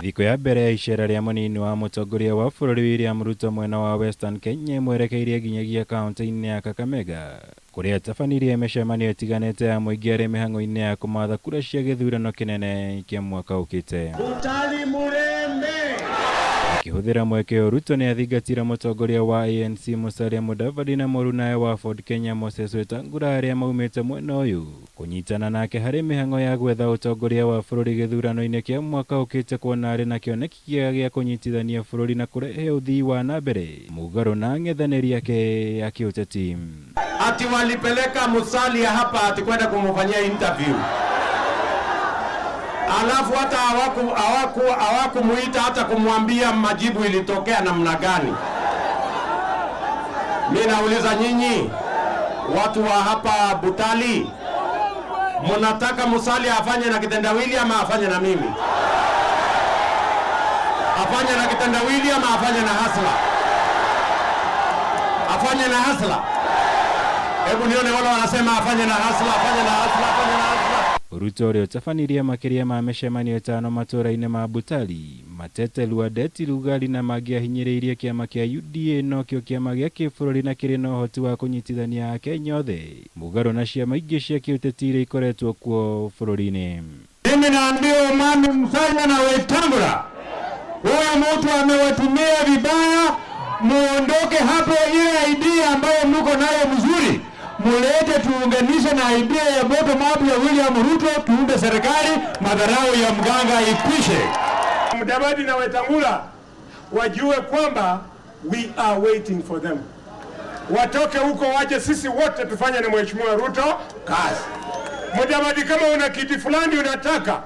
Thiko ya mbere ya icera ria munini wa mutongoria wa bururi William Ruto mwena wa Western Kenya mwerekeirie nginyagia kaunti-ini ya Kakamega kuria tabanirie micemanio itiganite ya muingi ari mihango-ini ya kumatha kura cia githurano kinene kia mwaka ukite. Butali Murembe Akihuthira mweke Ruto ni athingatira mutongoria wa ANC Musalia Mudavadi na murunae wa Ford Kenya Moses Wetangula aria maumite mwena uyu kunyitana nake hari mihango ya gwetha utongoria wa bururi githurano-ini kia mwaka ukite kuona ari na kioneki gia kunyitithania bururi na kurehe uthii wa nambere mugaro na ng'ethaniri yake ya kiuteti. ati walipeleka Musalia hapa ati kwenda kumfanyia interview, alafu hata hawakumuita hata kumwambia majibu ilitokea namna gani. Mimi nauliza nyinyi watu wa hapa Butali, mnataka Musalia afanye na kitendawili ama afanye na mimi? Afanye na kitendawili ama afanye na hasla? Afanye na hasla. Hebu nione wale wanasema afanye na hasla, afanye na hasla, afanye na hasla. Ruto rio tabanirie makiria ma micemanio itano matura-ini ma Butali, Matete, Luadeti, Lugali na mangĩ ahinyĩrĩirie kiama kia UDA no kĩo kiama gĩa kĩbũrũri na kĩrĩ na ũhoti wa kũnyitithania Akenya othe mũgarũ na ciama ingĩ cia kĩũteti iria ikoretwo kuo bũrũri-inĩ. Mimi naambia Mami Musalia na Wetangula, huyu mtu amewatumia vibaya, muondoke hapo. Ile idea ambayo mko nayo mzuri mulete, tuunganishe na idea ya bottom up ya William Ruto, tuunde serikali, madharau ya mganga ikwishe. Mudavadi na Wetangula wajue kwamba we are waiting for them. Watoke huko waje, sisi wote tufanye na Mheshimiwa Ruto kazi. Mudavadi, kama una kiti fulani unataka,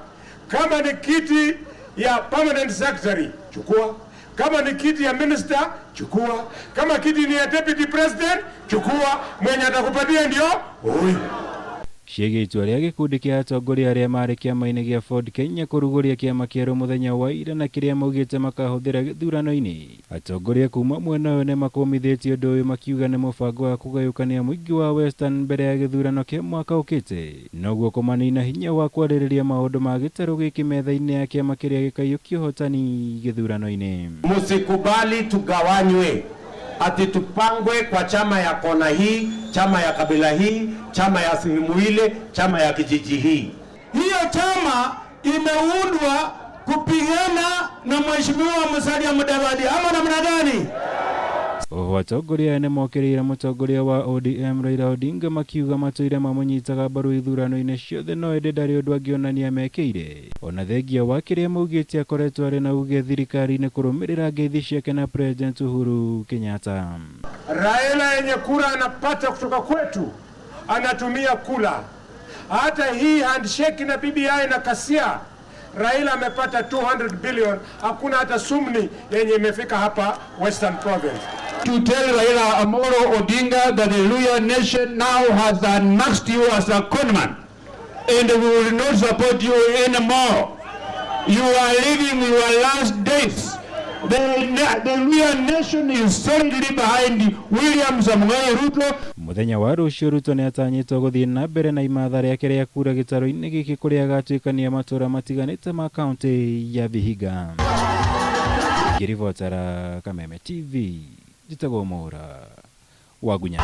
kama ni kiti ya permanent secretary chukua, kama ni kiti ya minister chukua, kama kiti ni ya deputy president chukua, mwenye atakupatia ndio huyu. Ciĩgiĩ itua rĩa gĩkundi kĩa atongoria arĩa marĩ kĩama-inĩ gĩa Ford Kenya kũrugũria kĩama kĩerũ mũthenya wa ira na kĩrĩa maugĩte makahũthĩra gĩthurano-inĩ, atongoria kuma mwena ũyũ nĩ makũmithĩtie ũndũ ũyũ makiuga nĩ mũbango wa kũgayũkania mũingĩ wa Western mbere ya gĩthurano kĩa mwaka ũkĩte, noguo kũmanina hinya wa kwarĩrĩria maũndũ ma gĩtarũ gĩkĩ metha-inĩ ya kĩama kĩrĩa gĩkaiyũkia ũhotani gĩthurano-inĩ. Musikubali tugawanywe ati tupangwe kwa chama ya kona hii, chama ya kabila hii, chama ya sehemu ile, chama ya kijiji hii. Hiyo chama imeundwa kupigana na Mheshimiwa Musalia Mudavadi ama namna gani? Oho atongoria nĩ mokĩrĩire mũtongoria wa ODM Raila Odinga makiuga matũire mamũnyitaga mbaru ithurano-inĩ ciothe, no ĩndĩ ndarĩ ũndũ angĩonania mekĩire, ona thengia wa kĩrĩa maugĩte akoretwo arĩ na uge thirikari-inĩ kũrũmĩrĩra ngeithi ciake na President Uhuru Kenyatta. Raila yenye kura anapata kutoka kwetu anatumia kula. Hata hii handshake na BBI na Kasia, Raila amepata 200 billion, hakuna hata sumni yenye imefika hapa Western Province. To tell Raila Amolo Odinga that the Luhya nation now has unmasked you as a conman and we will not support you anymore. You are living your last days. The Luhya nation is solidly behind William Samoei Ruto. Muthenya wa rũciũ Ruto nĩ atanyĩtwo gũthiĩ na mbere na imatha rĩake rĩa kura gĩtarũ-inĩ gĩkĩ kũrĩa agatuĩkania matũra matiganĩte ma kaunti ya Vihiga. Ngĩribotera Kameme TV, njĩtagwo Mwaura wa Gunya.